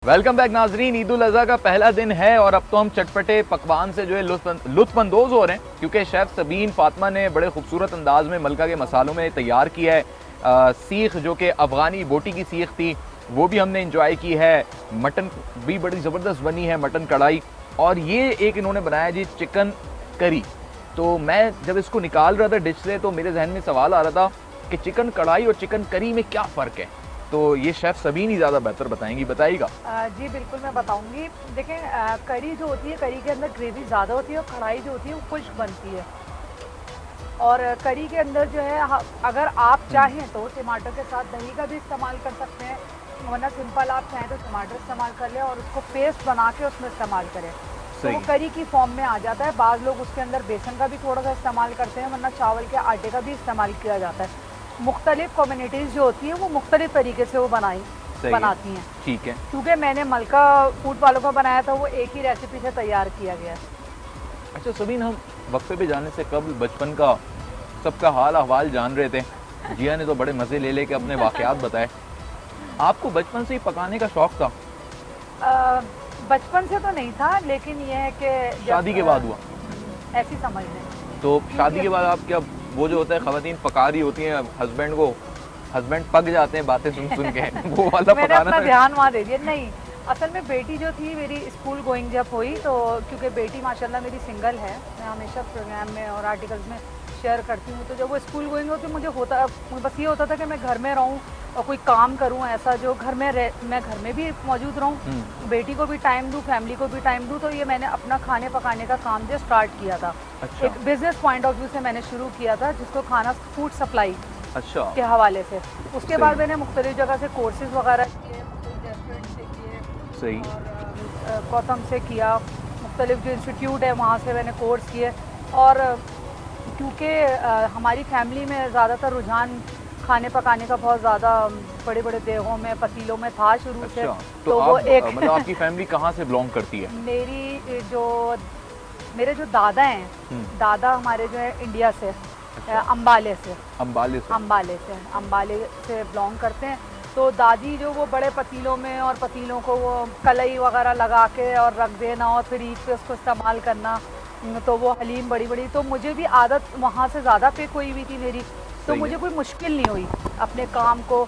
Welcome back नाजरीन। ईद उल अज़हा का पहला दिन है और अब तो हम चटपटे पकवान से जो है लुत्फानंदोज़ हो रहे हैं, क्योंकि शेफ़ सबीन फातिमा ने बड़े खूबसूरत अंदाज में मलका के मसालों में तैयार किया है। सीख जो कि अफ़गानी बोटी की सीख थी वो भी हमने इंजॉय की है। मटन भी बड़ी ज़बरदस्त बनी है, मटन कढ़ाई। और ये एक इन्होंने बनाया जी चिकन करी। तो मैं जब इसको निकाल रहा था डिश से तो मेरे जहन में सवाल आ रहा था कि चिकन कढ़ाई और चिकन करी में क्या फ़र्क है। तो ये शेफ़ सबीन ही ज़्यादा बेहतर बताएंगी, बताइएगा। जी बिल्कुल मैं बताऊंगी। देखें, करी जो होती है, करी के अंदर ग्रेवी ज़्यादा होती है और कढ़ाई जो होती है वो खुश्क बनती है। और करी के अंदर जो है अगर आप चाहें तो टमाटर के साथ दही का भी इस्तेमाल कर सकते हैं, वरना सिंपल आप चाहें तो टमाटर इस्तेमाल कर लें और उसको पेस्ट बना के उसमें इस्तेमाल करें तो वो करी की फॉर्म में आ जाता है। बाज़ लोग उसके अंदर बेसन का भी थोड़ा सा इस्तेमाल करते हैं, वरना चावल के आटे का भी इस्तेमाल किया जाता है। मुख्तलिफ कम्युनिटीज़ जो होती हैं वो मुख्तलिफ तरीके से वो बनाती हैं। ठीक है, क्योंकि मैंने मलका फूड वालों का बनाया था, वो एक ही रेसिपी से तैयार किया गया। अच्छा सबीन, हम वक्फे पे जाने से कबल बचपन का सबका हाल अहवाल जान रहे थे। जिया ने तो बड़े मज़े ले लेके अपने वाक़यात बताए। आपको बचपन से ही पकाने का शौक़ था? बचपन से तो नहीं था, लेकिन ये है कि शादी के बाद हुआ? ऐसी समझ लें। तो शादी के बाद आप क्या वो जो होता है ख़वातीन पका रही होती हैं हस्बैंड को, हस्बैंड पक जाते हैं बातें सुन सुन के वो वाला मैंने पकाना अपना ध्यान वहाँ दे दिया। नहीं, असल में बेटी जो थी मेरी स्कूल गोइंग जब हुई, तो क्योंकि बेटी माशाल्लाह मेरी सिंगल है, मैं हमेशा प्रोग्राम में और आर्टिकल्स में शेयर करती हूँ, तो जब वो स्कूल गोइंग होती मुझे बस ये होता था कि मैं घर में रहूँ और कोई काम करूँ ऐसा जो मैं घर में भी मौजूद रहूँ, बेटी को भी टाइम दूँ, फैमिली को भी टाइम दूँ। तो ये मैंने अपना खाने पकाने का काम जो स्टार्ट किया था। अच्छा। एक बिजनेस पॉइंट ऑफ व्यू से मैंने शुरू किया था, जिसको खाना फूड सप्लाई अच्छा के हवाले से। उसके बाद मैंने मुख्तलिफ जगह से कोर्सेज वगैरह किए, मुख्तलिफ रेस्टोरेंट से किए, सही, और गौतम से किया, मुख्तलिफ जो इंस्टीट्यूट है वहाँ से मैंने कोर्स किए। और क्योंकि हमारी फैमिली में ज़्यादातर रुझान खाने पकाने का बहुत ज़्यादा बड़े बड़े देहों में, पतीलों में था शुरू से। तो वो एक मतलब आपकी फैमिली कहाँ से बिलोंग करती है? मेरे जो दादा हैं, दादा हमारे जो है इंडिया से, अम्बाले से बिलोंग करते हैं। तो दादी जो वो बड़े पतीलों में, और पतीलों को वो कलई वगैरह लगा के और रख देना और फिर ईद पे उसको इस्तेमाल करना, तो वो हलीम बड़ी बड़ी। तो मुझे भी आदत वहाँ से ज़्यादा पिक हुई हुई थी मेरी, तो मुझे कोई मुश्किल नहीं हुई अपने काम को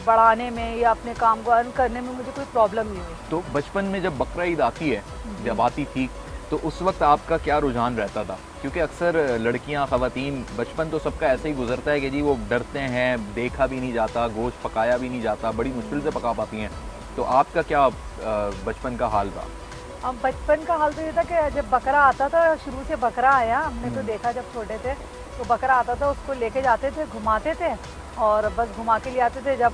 बढ़ाने में या अपने काम को अर्न करने में, मुझे कोई प्रॉब्लम नहीं हुई। तो बचपन में जब बकरा ईद आती है, जब आती थी, तो उस वक्त आपका क्या रुझान रहता था? क्योंकि अक्सर लड़कियां, ख़वातीन, बचपन तो सबका ऐसे ही गुजरता है कि जी वो डरते हैं, देखा भी नहीं जाता, गोश्त पकाया भी नहीं जाता, बड़ी मुश्किल से पका पाती हैं। तो आपका क्या बचपन का हाल था? अब बचपन का हाल तो ये था कि जब बकरा आता था, शुरू से बकरा आया, हमने तो देखा जब छोटे थे, तो बकरा आता था, उसको लेके जाते थे, घुमाते थे और बस घुमा के ले आते थे। जब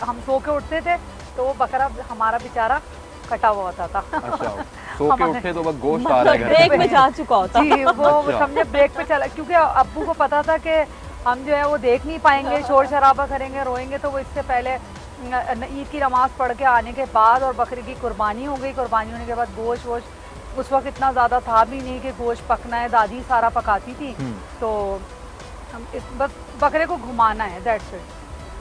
हम सो के उठते थे तो वो बकरा हमारा बेचारा कटा हुआ होता था। अच्छा, सो के उठे तो बस गोश्त आ रहा है घर ब्रेक में जा चुका होता जी, वो समझे ब्रेक पे चला, क्योंकि अब्बू को पता था कि हम जो है वो देख नहीं पाएंगे, शोर शराबा करेंगे, रोएंगे। तो वो इससे पहले ईद की नमाज पढ़ के आने के बाद और बकरे की कुर्बानी हो गई। कुर्बानी होने के बाद गोश्त वोश्त उस वक्त इतना ज़्यादा था भी नहीं कि गोश्त पकना है, दादी सारा पकाती थी। तो हम बस बकरे को घुमाना है, दैट्स इट।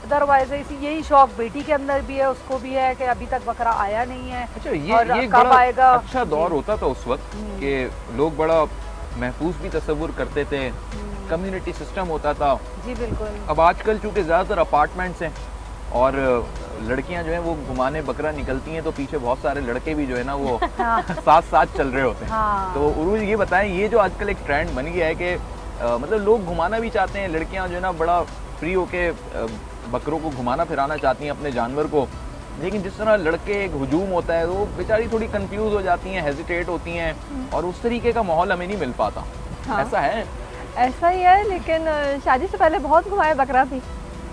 अदरवाइज यही शौक बेटी के अंदर भी है, उसको भी है कि अभी तक बकरा आया नहीं है। अच्छा, और ये कब बड़ा आएगा। अच्छा दौर होता था उस वक्त कि लोग बड़ा महफूज भी तस्वुर करते थे, कम्युनिटी सिस्टम होता था। जी बिल्कुल। अब आजकल चूँकि ज़्यादातर अपार्टमेंट्स हैं और लड़कियां जो हैं वो घुमाने बकरा निकलती हैं, तो पीछे बहुत सारे लड़के भी जो है ना वो साथ साथ चल रहे होते हैं। हाँ। तो उरूज ये बताएं, ये जो आजकल एक ट्रेंड बन गया है कि मतलब लोग घुमाना भी चाहते हैं, लड़कियां जो है ना बड़ा फ्री होके बकरों को घुमाना फिराना चाहती हैं अपने जानवर को, लेकिन जिस तरह लड़के एक हुजूम होता है वो बेचारी थोड़ी कंफ्यूज हो जाती हैं, हेजिटेट होती हैं, और उस तरीके का माहौल हमें नहीं मिल पाता। हाँ। ऐसा है? ऐसा ही है, लेकिन शादी से पहले बहुत घुमाया बकरा भी।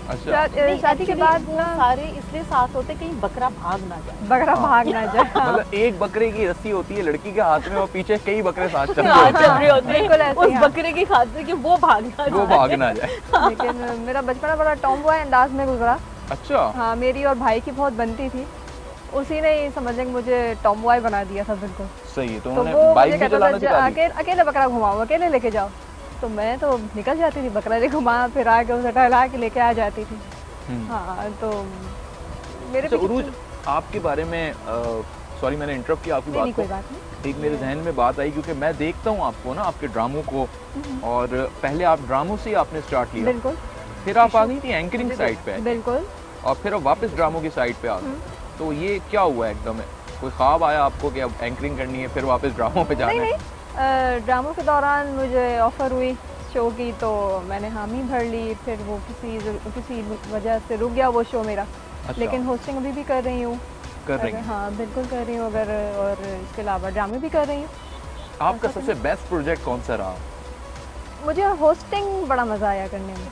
अच्छा, शादी के बाद वो सारे इसलिए साथ होते कहीं बकरा भाग ना जाए। बकरा भाग ना जाए। मतलब एक बकरे की रस्सी होती है लड़की के हाथ में और पीछे कई बकरे साथ चल हाँ, रहे होते हैं, बिल्कुल ऐसे उस ही, हाँ। बकरे की खातिर कि वो भाग ना वो जाए। भाग ना जाए। लेकिन मेरा बचपन बड़ा टॉम बॉय अंदाज में गुजरा। अच्छा, हाँ, मेरी और भाई की बहुत बनती थी, उसी ने ही समझ लें मुझे टॉम बॉय बना दिया था बिल्कुल। सही है। तो तो उन्होंने वो बाइक मुझे भी कहता चलाना था सिखा दी? अकेले बकरा घुमाओ, अकेले लेके जाओ। तो मैं तो निकल जाती थी, बकरा ले घुमा फिर आके उसे टहला के लेके आ जाती थी। हाँ, तो मेरे अच्छा उरूज, आपके बारे में सॉरी मैंने इंटरप्ट किया आपकी नहीं, बात कोई को। बात नहीं। एक मेरे जहन में बात आई क्योंकि मैं देखता हूँ आपको ना, आपके ड्रामों को, और पहले आप ड्रामों से ही आपने स्टार्ट किया, बिल्कुल फिर आप आ गई थी एंकरिंग साइड पे, बिल्कुल। और फिर अब वापस ड्रामों की साइड पे आ गए। तो ये क्या हुआ एकदम? कोई ख्वाब आया आपको कि अब एंकरिंग करनी है, फिर वापस ड्रामों पे जाना नहीं है? नहीं, ड्रामों के दौरान मुझे ऑफ़र हुई शो की, तो मैंने हामी भर ली। फिर वो किसी वजह से रुक गया वो शो मेरा। अच्छा। लेकिन होस्टिंग अभी भी कर रही हूँ। कर रही हैं? हाँ बिल्कुल कर रही हूँ। अगर और इसके अलावा ड्रामे भी कर रही हूँ। आपका सबसे बेस्ट प्रोजेक्ट कौन सा रहा? मुझे होस्टिंग बड़ा मज़ा आया करने में।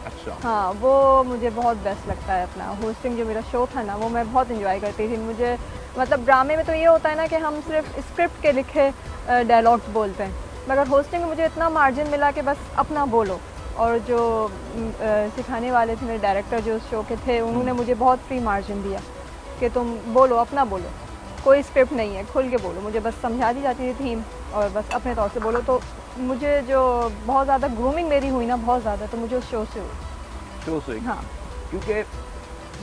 अच्छा। हाँ वो मुझे बहुत बेस्ट लगता है अपना होस्टिंग। जो मेरा शो था ना वो मैं बहुत इंजॉय करती थी। मुझे मतलब ड्रामे में तो ये होता है ना कि हम सिर्फ स्क्रिप्ट के लिखे डायलॉग्स बोलते हैं, मगर होस्टिंग में मुझे इतना मार्जिन मिला कि बस अपना बोलो। और जो सिखाने वाले थे मेरे डायरेक्टर जो उस शो के थे, उन्होंने मुझे बहुत फ्री मार्जिन दिया कि तुम बोलो, अपना बोलो, कोई स्क्रिप्ट नहीं है, खुल के बोलो। मुझे बस समझा दी जाती थी थीम और बस अपने तौर से बोलो। तो मुझे जो बहुत ज़्यादा ग्रूमिंग मेरी हुई ना, बहुत ज़्यादा, तो मुझे उस शो से हुई। शो से? हाँ क्योंकि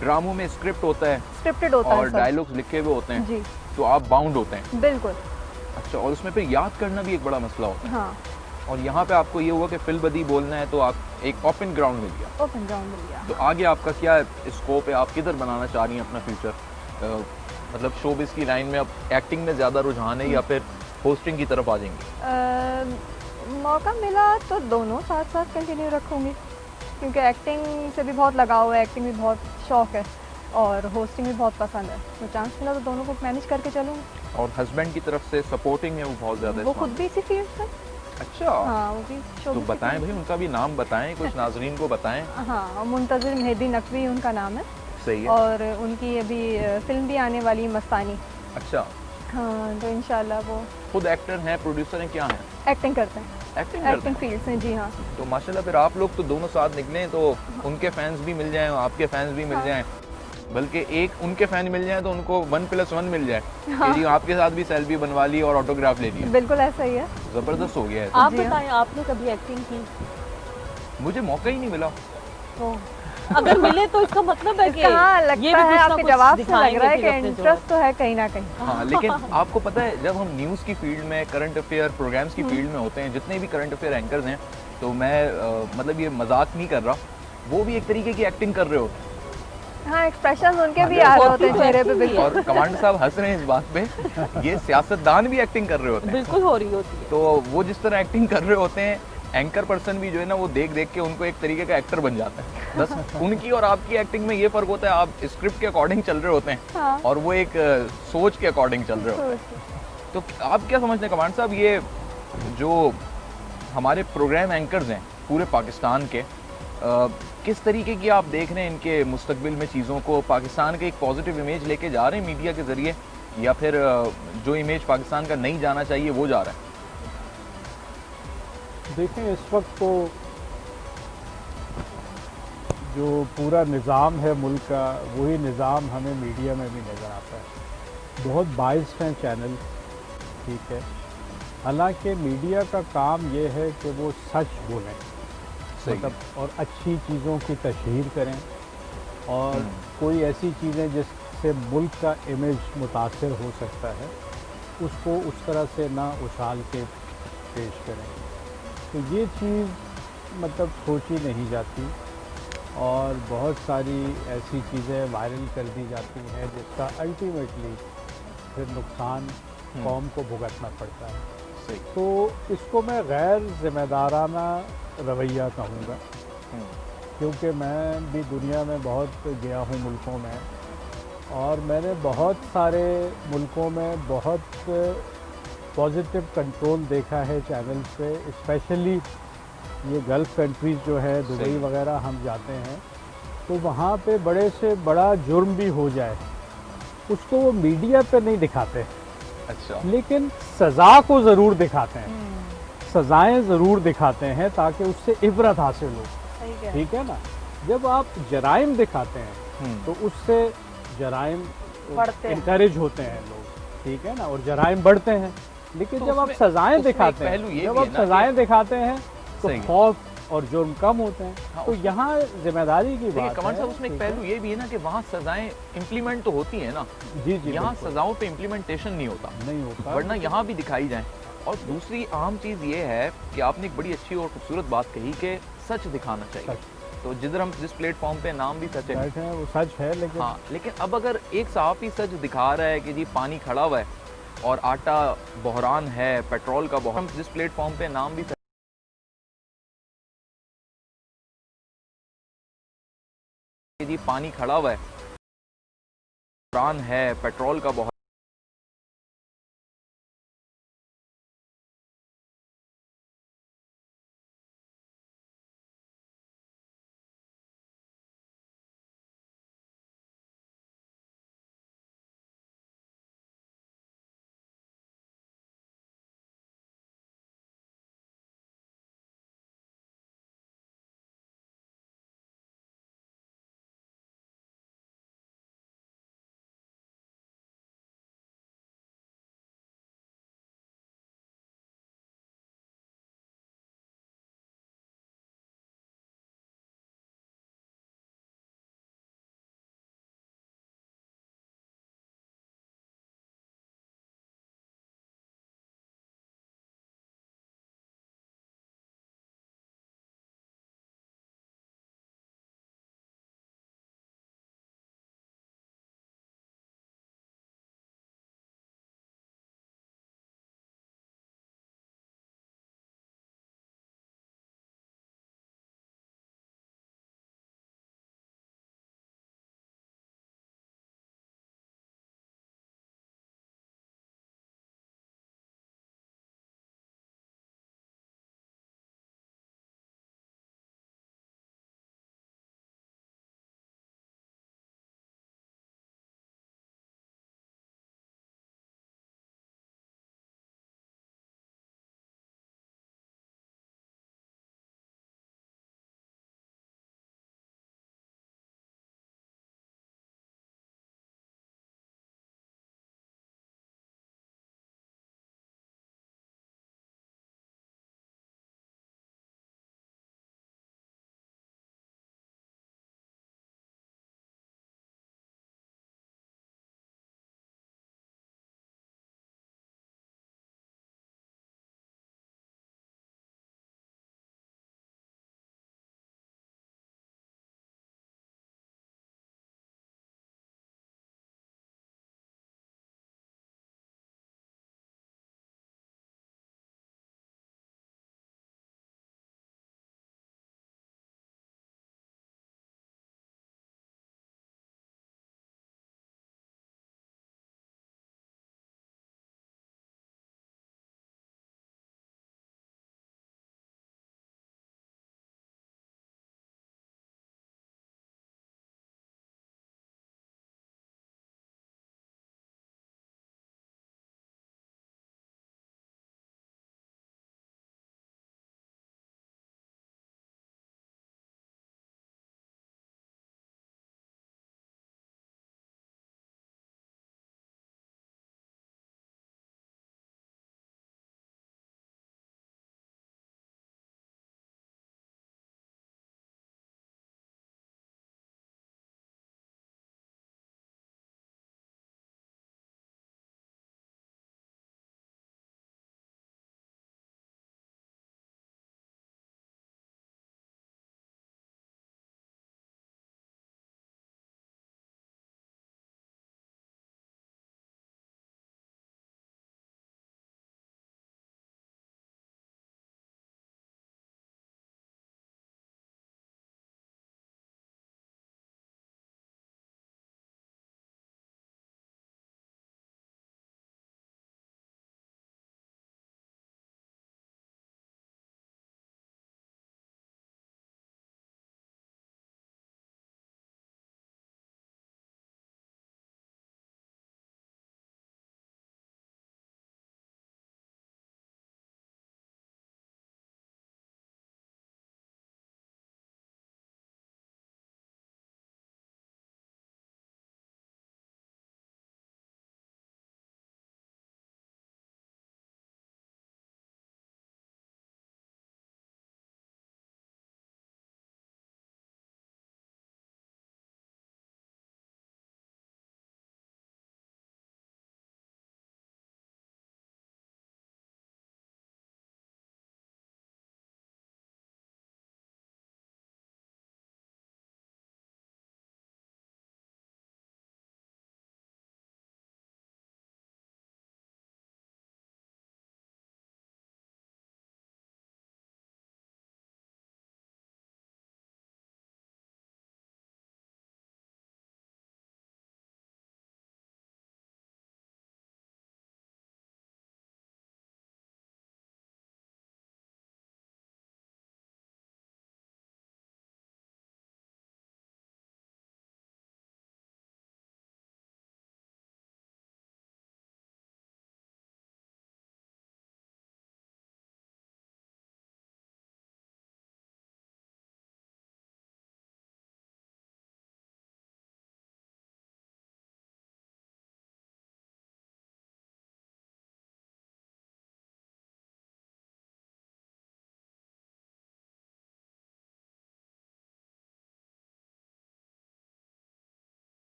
ड्रामों में स्क्रिप्ट होता है स्क्रिप्टेड होता और है सब। डायलॉग्स लिखे हुए होते हैं, जी तो आप बाउंड होते हैं। बिल्कुल। अच्छा, और उसमें फिर याद करना भी एक बड़ा मसला होता है। हाँ और यहाँ पे आपको ये हुआ कि फिल बदी बोलना है, तो आप एक ओपन ग्राउंड मिल गया। ओपन ग्राउंड मिल गया। तो आगे आपका क्या स्कोप है? आप किधर बनाना चाह रही हैं अपना फ्यूचर? मतलब शोबिज़ की लाइन में अब एक्टिंग में ज़्यादा रुझान है या फिर होस्टिंग की तरफ आ जाएंगी? मौका मिला तो दोनों साथ साथ कंटिन्यू रखूँगी, क्योंकि एक्टिंग से भी बहुत लगाव है, एक्टिंग भी बहुत शौक़ है और होस्टिंग भी बहुत पसंद है। तो चांस मिला तो दोनों को मैनेज करके चलूँगी। और हस्बैंड की तरफ से सपोर्टिंग है वो बहुत ज़्यादा? वो खुद भी इसी फील्ड से। अच्छा। हाँ वो भी शो। तो बताएं भाई, उनका भी नाम बताएं, कुछ नाजरीन को बताएं। हाँ मुंतज़िर मेहदी नकवी उनका नाम है। सही है। और उनकी अभी फिल्म भी आने वाली है मस्तानी। अच्छा। हाँ तो इंशाल्लाह वो खुद एक्टर हैं, प्रोड्यूसर हैं, क्या हैं? एक्टिंग करते हैं। एक्टिंग करते एक्टिंग हैं? फील्ड से, जी हाँ। तो माशाल्लाह फिर आप लोग तो दोनों साथ निकलें तो उनके फैंस भी मिल जाएं, आपके फैंस भी मिल हाँ। जाएं, बल्कि एक उनके फैन मिल जाएं तो उनको 1+1 मिल जाए कि जी आपके साथ भी सेल्फी बनवा ली और ऑटोग्राफ ले लिया। बिल्कुल ऐसा ही है। ज़बरदस्त हो गया है। आप जी हाँ। बताएं, आपने कभी एक्टिंग की? मुझे मौका ही नहीं मिला। तो अगर मिले तो इसका मतलब है कि हाँ लगता ये भी है कुछ ना आपके कुछ जवाब से लग दिखाएंगे रहा है फिर कि अपने इंटरेस्ट तो है कहीं ना कहीं। हाँ, लेकिन आपको पता है जब हम न्यूज़ की फील्ड में, करंट अफेयर प्रोग्राम्स की फील्ड में होते हैं, जितने भी करंट अफेयर एंकर्स हैं, तो मैं मतलब ये मजाक नहीं कर रहा, वो भी एक तरीके की एक्टिंग कर रहे होते हैं। हाँ एक्सप्रेशन उनके भी आ रहे होते हैं चेहरे पे। बिल्कुल। और कमांडर साहब हंस रहे हैं इस बात पे, ये सियासतदान भी एक्टिंग कर रहे होते हैं। बिल्कुल हो रही होती है। तो वो जिस तरह एक्टिंग कर रहे होते हैं, एंकर पर्सन भी जो है ना वो देख देख के उनको एक तरीके का एक्टर बन जाता है। बस उनकी और आपकी एक्टिंग में ये फ़र्क होता है, आप स्क्रिप्ट के अकॉर्डिंग चल रहे होते हैं हाँ। और वो एक सोच के अकॉर्डिंग चल रहे होते हैं। तो आप क्या समझते हैं कमांडर साहब, ये जो हमारे प्रोग्राम एंकर्स हैं पूरे पाकिस्तान के, किस तरीके की आप देख रहे हैं इनके मुस्तकबिल में चीज़ों को? पाकिस्तान के एक पॉजिटिव इमेज लेके जा रहे हैं मीडिया के ज़रिए, या फिर जो इमेज पाकिस्तान का नहीं जाना चाहिए वो जा रहा है? देखें इस वक्त तो जो पूरा निज़ाम है मुल्क का, वही निज़ाम हमें मीडिया में भी नज़र आता है। बहुत बाइस्ड हैं चैनल, ठीक है। हालांकि मीडिया का काम ये है कि वो सच बोलें, मतलब और अच्छी चीज़ों की तशहीर करें, और कोई ऐसी चीज़ें जिससे मुल्क का इमेज मुतासर हो सकता है उसको उस तरह से ना उछाल के पेश करें। तो ये चीज़ मतलब सोची नहीं जाती, और बहुत सारी ऐसी चीज़ें वायरल कर दी जाती हैं जिसका अल्टीमेटली फिर नुकसान कौम को भुगतना पड़ता है। सही। तो इसको मैं गैर ज़िम्मेदाराना रवैया कहूँगा, क्योंकि मैं भी दुनिया में बहुत गया हूँ मुल्कों में, और मैंने बहुत सारे मुल्कों में बहुत पॉजिटिव कंट्रोल देखा है चैनल पे। स्पेशली ये गल्फ़ कंट्रीज़ जो है, दुबई वगैरह हम जाते हैं, तो वहाँ पे बड़े से बड़ा जुर्म भी हो जाए उसको वो मीडिया पे नहीं दिखाते, अच्छा, लेकिन सज़ा को ज़रूर दिखाते हैं। सज़ाएं ज़रूर दिखाते हैं ताकि उससे इबरत हासिल हो, ठीक है ना। जब आप जराइम दिखाते हैं तो उससे जराइम इनकरेज होते हैं लोग, ठीक है ना, और जराइम बढ़ते हैं। लेकिन तो जब आप सज़ाएं दिखाते हैं, जब आप सज़ाएं दिखाते हैं तो खौफ और जुर्म कम होते हैं। हाँ, तो यहाँ जिम्मेदारी की देखिए बात कमर है। साहब उसमें एक ठीक है? पहलू ये भी है ना कि वहाँ सजाएं इम्प्लीमेंट तो होती है ना, जी जी यहाँ बिल्कुल। सजाओं पे इम्प्लीमेंटेशन नहीं होता, नहीं होता, वरना यहाँ भी दिखाई जाए। और दूसरी अहम चीज़ ये है कि आपने एक बड़ी अच्छी और खूबसूरत बात कही कि सच दिखाना चाहिए। तो जिधर हम जिस प्लेटफॉर्म पे नाम भी सच है, सच है, वो सच है, लेकिन हाँ, लेकिन अब अगर एक सहाफ़ी सच दिखा रहा है कि जी पानी खड़ा हुआ है और आटा बहरान है, पेट्रोल का बहरान, जिस प्लेटफॉर्म पे नाम भी कि जी पानी खड़ा हुआ है, बहरान है, पेट्रोल का बहरान